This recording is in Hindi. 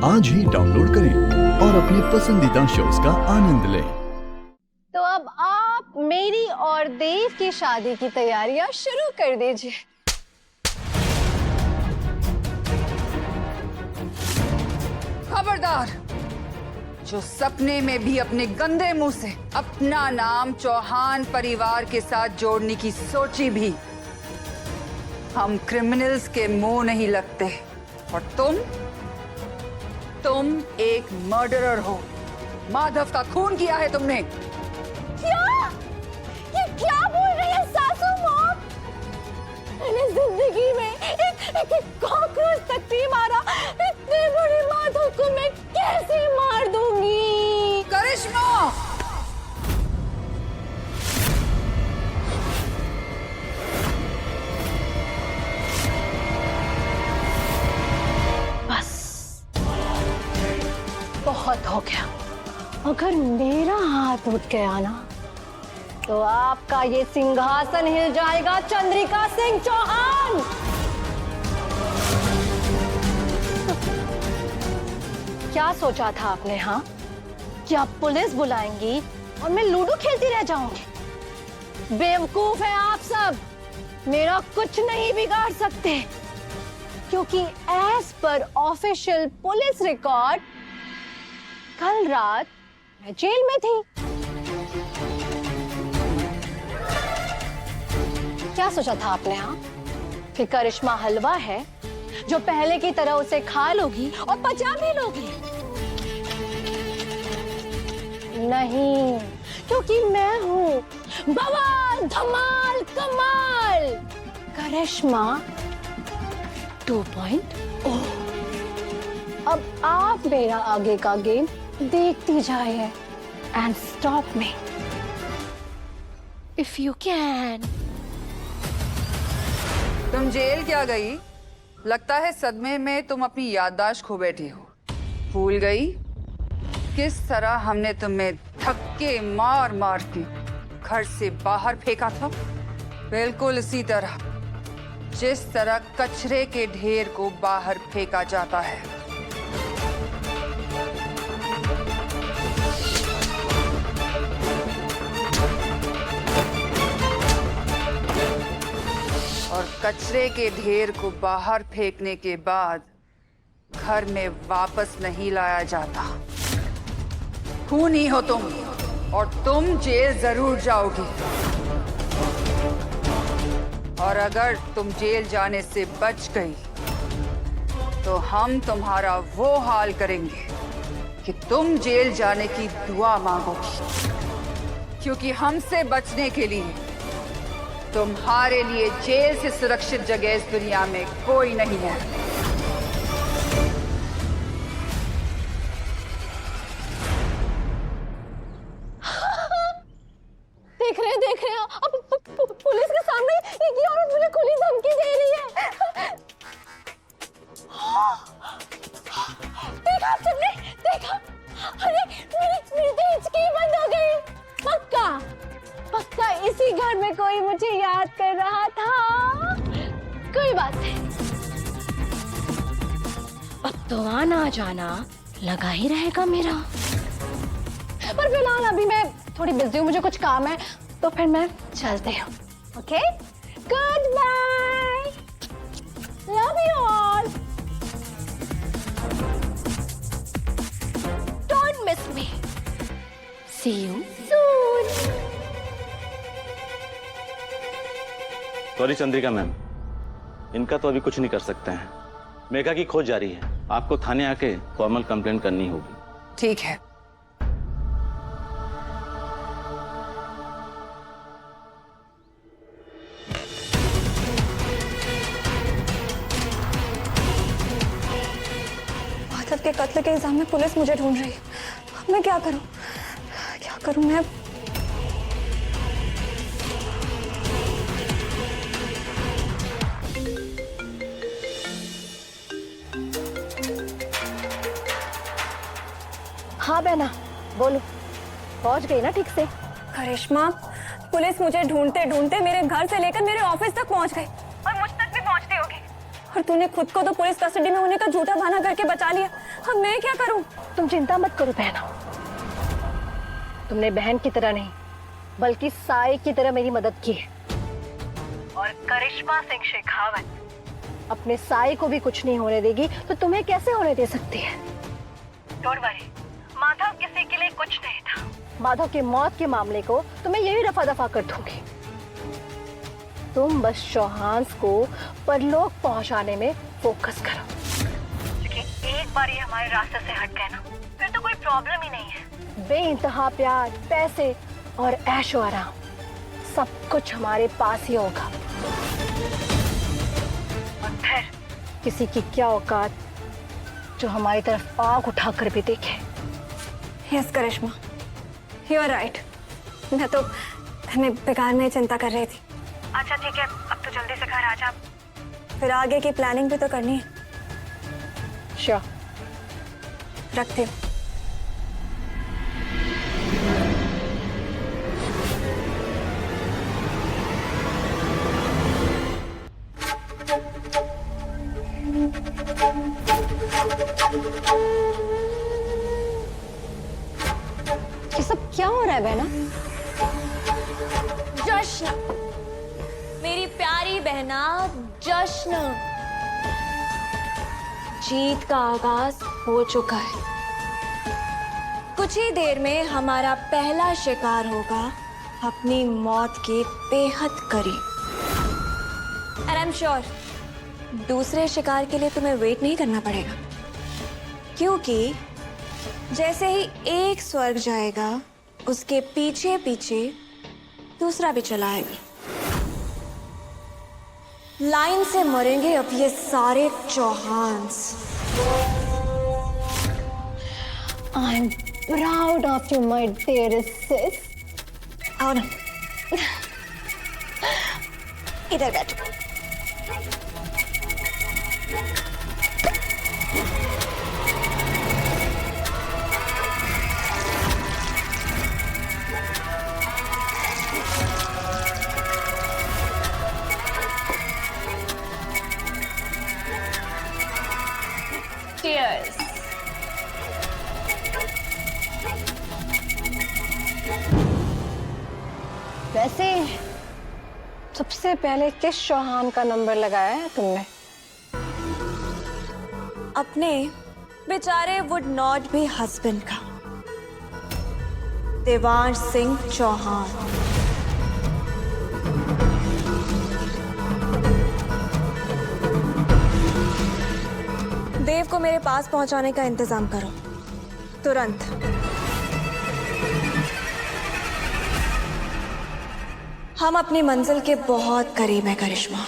आज ही डाउनलोड करें और अपने पसंदीदा शोज का आनंद लें। तो अब आप मेरी और देव की शादी की तैयारियां शुरू कर दीजिए। खबरदार, जो सपने में भी अपने गंदे मुंह से अपना नाम चौहान परिवार के साथ जोड़ने की सोची भी, हम क्रिमिनल्स के मुंह नहीं लगते। और तुम एक मर्डरर हो। माधव का खून किया है तुमने। क्या? ये क्या बोल रही है सासू माँ? मैंने जिंदगी में एक कॉकरोच तक नहीं मारा। इतने बड़े माधव को मैं कैसे मार दूंगी? करिश्मा! बस बहुत हो गया। अगर मेरा हाथ उठ गया ना, तो आपका ये सिंहासन हिल जाएगा, चंद्रिका सिंह चौहान। क्या सोचा था आपने? हाँ, कि आप पुलिस बुलाएंगी और मैं लूडो खेलती रह जाऊंगी? बेवकूफ है आप सब। मेरा कुछ नहीं बिगाड़ सकते, क्योंकि as per official police record कल रात मैं जेल में थी। क्या सोचा था आपने? हाँ, कि करिश्मा हलवा है जो पहले की तरह उसे खा लोगी और पचा भी लोगी? नहीं, क्योंकि मैं हूं बवाल, धमाल, कमाल करिश्मा 2.0। अब आप मेरा आगे का गेम देखती जाइए and stop me if you can. तुम जेल क्या गई? लगता है सदमे में तुम अपनी याददाश्त खो बैठी हो। भूल गई किस तरह हमने तुम्हें धक्के मार मार के घर से बाहर फेंका था? बिल्कुल इसी तरह जिस तरह कचरे के ढेर को बाहर फेंका जाता है। और कचरे के ढेर को बाहर फेंकने के बाद घर में वापस नहीं लाया जाता। खूनी हो तुम, और तुम जेल जरूर जाओगी। और अगर तुम जेल जाने से बच गई, तो हम तुम्हारा वो हाल करेंगे कि तुम जेल जाने की दुआ मांगोगी, क्योंकि हमसे बचने के लिए तुम्हारे लिए जेल से सुरक्षित जगह इस दुनिया में कोई नहीं है। देख रहे हैं अब पुलिस के सामने एक औरत मुझे खुली धमकी दे रही है। देखा तुमने? देखा? अरे मेरी तो हिचकी बंद हो गई। पक्का इसी घर में कोई मुझे याद कर रहा था। कोई बात नहीं, अब तो आना जाना लगा ही रहेगा मेरा। पर फिलहाल अभी मैं थोड़ी बिजी हूँ, मुझे कुछ काम है, तो फिर मैं चलती हूँ। Okay, goodbye, love you all, don't miss me, see you soon. Sorry Chandrika ma'am, इनका तो अभी कुछ नहीं कर सकते हैं। मेघा की खोज जारी है, आपको थाने आके फॉर्मल कंप्लेंट करनी होगी। ठीक है। माधव के कत्ल के इल्जाम में पुलिस मुझे ढूंढ रही है। अब मैं क्या करूं? क्या करूं मैं? हाँ बहना, बोलो, पहुंच गई ना ठीक से? करिश्मा, पुलिस मुझे ढूंढते ढूंढते मेरे घर से लेकर मेरे ऑफिस तक पहुंच गई और मुझ तक भी पहुंचती होगी। और तूने खुद को तो पुलिस कस्टडी में होने का झूठा बहाना करके बचा लिया, अब मैं क्या करूं? तुम चिंता मत करो बहना, तुमने बहन की तरह नहीं बल्कि साई की तरह मेरी मदद की है। और करिश्मा सिंह शेखावत अपने साई को भी कुछ नहीं होने देगी तो तुम्हें कैसे होने दे सकती है? डोंट वरी, माधव किसी के लिए कुछ नहीं था। माधव की मौत के मामले को तो मैं यही रफा दफा कर दूंगी। तुम बस चौहान को परलोक पहुंचाने में फोकस करो, क्योंकि एक बार ये हमारे रास्ते से हट गए ना फिर तो कोई प्रॉब्लम ही नहीं है। बेइंतहा प्यार, पैसे और ऐशो आराम सब कुछ हमारे पास ही होगा। और फिर किसी की क्या औकात जो हमारी तरफ आग उठाकर भी देखे। Yes Karishma, you are right. मैं तो बेकार में चिंता कर रही थी। अच्छा ठीक है, अब तो जल्दी से घर आ जा, फिर आगे की प्लानिंग भी तो करनी है। श्योर, रखती हूँ। ये सब क्या हो रहा है बहना? जश्न, मेरी प्यारी बहना, जश्न। जीत का आगाज हो चुका है। कुछ ही देर में हमारा पहला शिकार होगा अपनी मौत के बेहद करीब। एंड आई एम श्योर दूसरे शिकार के लिए तुम्हें वेट नहीं करना पड़ेगा, क्योंकि जैसे ही एक स्वर्ग जाएगा उसके पीछे पीछे दूसरा भी चला आएगा। लाइन से मरेंगे अब ये सारे चौहान्स। I am proud of you my dearest sis. और इधर बैठो। Cheers. वैसे सबसे पहले किस चौहान का नंबर लगाया है तुमने? अपने बेचारे वुड नॉट बी हस्बैंड का, देवांश सिंह चौहान। देव को मेरे पास पहुंचाने का इंतजाम करो तुरंत। हम अपनी मंजिल के बहुत करीब हैं करिश्मा।